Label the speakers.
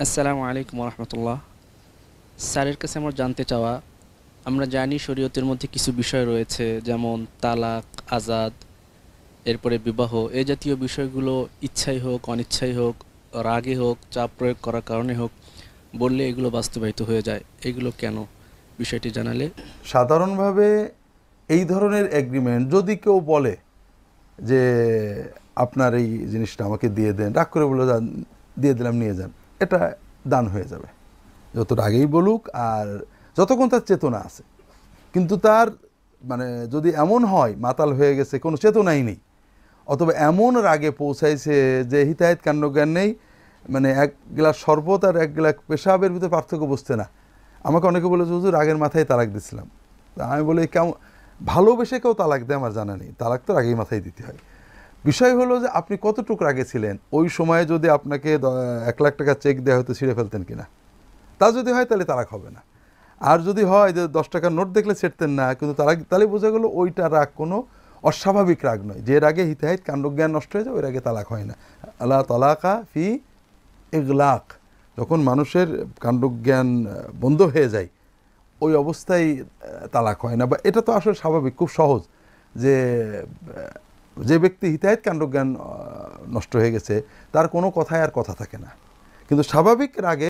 Speaker 1: আসসালামু আলাইকুম রহমতুল্লাহ। স্যারের কাছে আমার জানতে চাওয়া, আমরা জানি শরীয়তের মধ্যে কিছু বিষয় রয়েছে, যেমন তালাক, আজাদ, এরপরে বিবাহ, এই জাতীয় বিষয়গুলো ইচ্ছাই হোক অনিচ্ছাই হোক, রাগে হোক চাপ প্রয়োগ করার কারণে হোক, বললে এগুলো বাস্তবায়িত হয়ে যায়। এগুলো কেন, বিষয়টি জানালে।
Speaker 2: সাধারণভাবে এই ধরনের এগ্রিমেন্ট যদি কেউ বলে যে আপনার এই জিনিসটা আমাকে দিয়ে দেন, রাগ করে বলে যান দিয়ে দিলাম নিয়ে যান, এটা দান হয়ে যাবে যত আগেই বলুক আর যতক্ষণ তার চেতনা আছে। কিন্তু তার মানে যদি এমন হয় মাতাল হয়ে গেছে, কোনো চেতনাই নেই, অথবা এমন রাগে পৌঁছাইছে যে হিতাহিত কাণ্ডজ্ঞান নেই, মানে এক গ্লাস শরবত আর এক গ্লাস পেশাবের ভিতরে পার্থক্য বুঝতে না। আমাকে অনেকে বলেছে হুজুর রাগের মাথায় তালাক দিচ্ছিলাম। আমি বলি কেমন ভালোবেসে কেউ তালাক দেয় আমার জানা নেই, তালাক তো রাগেই মাথায় দিতে হয়। বিষয় হলো যে আপনি কতটুকু রাগে ছিলেন, ওই সময়ে যদি আপনাকে 1 লাখ টাকা চেক দেওয়া হয়তো ছিঁড়ে ফেলতেন কিনা, তা যদি হয় তাহলে তালাক হবে না। আর যদি হয় যে 10 টাকার নোট দেখলে ছেড়তেন না, কিন্তু তালাক, তাহলে বোঝা গেলো ওইটা রাগ কোনো অস্বাভাবিক রাগ নয়। যে রাগে হিতাহিত কাণ্ডজ্ঞান নষ্ট হয়ে যায় ওই রাগে তালাক হয় না। আল্লাহ তালাকা ফি ইগলাক, যখন মানুষের কাণ্ডজ্ঞান বন্ধ হয়ে যায় ওই অবস্থায় তালাক হয় না। বা এটা তো আসলে স্বাভাবিক, খুব সহজ যে যে ব্যক্তি হিতাহিত কাণ্ডজ্ঞান নষ্ট হয়ে গেছে তার কোনো কথায় আর কথা থাকে না। কিন্তু স্বাভাবিক রাগে